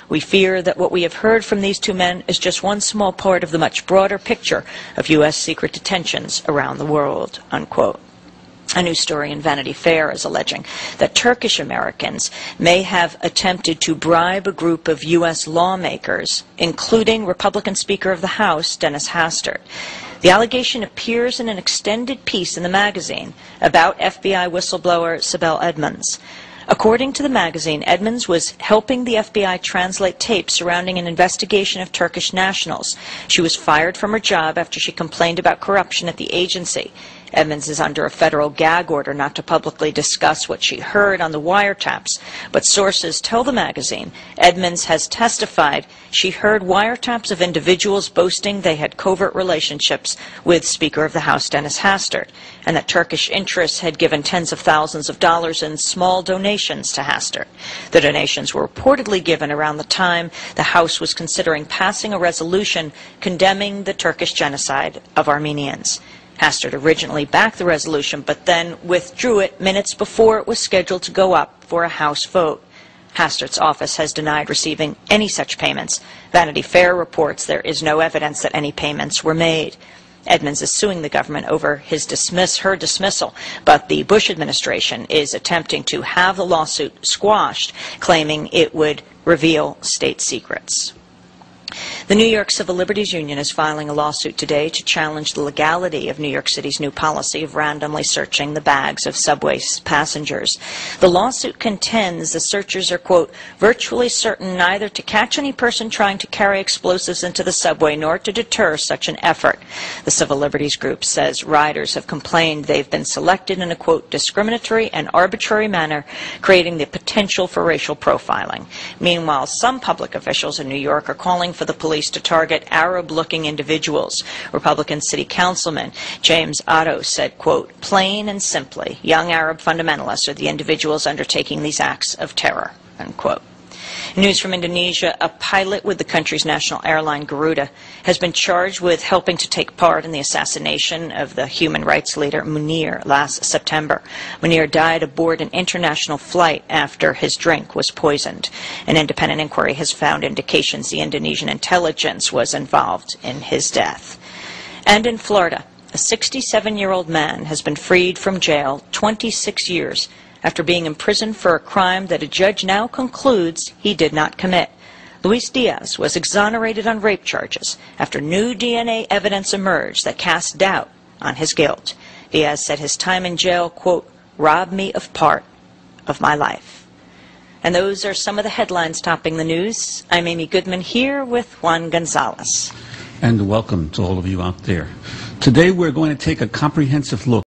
We fear that what we have heard from these two men is just one small part of the much broader picture of U.S. secret detentions around the world, unquote. A new story in Vanity Fair is alleging that Turkish Americans may have attempted to bribe a group of U.S. lawmakers, including Republican Speaker of the House, Dennis Hastert. The allegation appears in an extended piece in the magazine about FBI whistleblower Sibel Edmonds. According to the magazine, Edmonds was helping the FBI translate tapes surrounding an investigation of Turkish nationals. She was fired from her job after she complained about corruption at the agency. Edmonds is under a federal gag order not to publicly discuss what she heard on the wiretaps, but sources tell the magazine Edmonds has testified she heard wiretaps of individuals boasting they had covert relationships with Speaker of the House Dennis Hastert, and that Turkish interests had given tens of thousands of dollars in small donations to Hastert. The donations were reportedly given around the time the House was considering passing a resolution condemning the Turkish genocide of Armenians. Hastert originally backed the resolution, but then withdrew it minutes before it was scheduled to go up for a House vote. Hastert's office has denied receiving any such payments. Vanity Fair reports there is no evidence that any payments were made. Edmonds is suing the government over her dismissal, but the Bush administration is attempting to have the lawsuit squashed, claiming it would reveal state secrets. The New York Civil Liberties Union is filing a lawsuit today to challenge the legality of New York City's new policy of randomly searching the bags of subway passengers. The lawsuit contends the searchers are, quote, virtually certain neither to catch any person trying to carry explosives into the subway nor to deter such an effort. The Civil Liberties Group says riders have complained they've been selected in a, quote, discriminatory and arbitrary manner, creating the potential for racial profiling. Meanwhile, some public officials in New York are calling for the police to target Arab-looking individuals. Republican City Councilman James Otto said, quote, plain and simply, young Arab fundamentalists are the individuals undertaking these acts of terror, unquote. News from Indonesia, a pilot with the country's national airline, Garuda, has been charged with helping to take part in the assassination of the human rights leader Munir last September. Munir died aboard an international flight after his drink was poisoned. An independent inquiry has found indications the Indonesian intelligence was involved in his death. And in Florida, a 67-year-old man has been freed from jail 26 years after being imprisoned for a crime that a judge now concludes he did not commit. Luis Diaz was exonerated on rape charges after new DNA evidence emerged that cast doubt on his guilt. Diaz said his time in jail, quote, robbed me of part of my life. And those are some of the headlines topping the news. I'm Amy Goodman here with Juan Gonzalez. And welcome to all of you out there. Today we're going to take a comprehensive look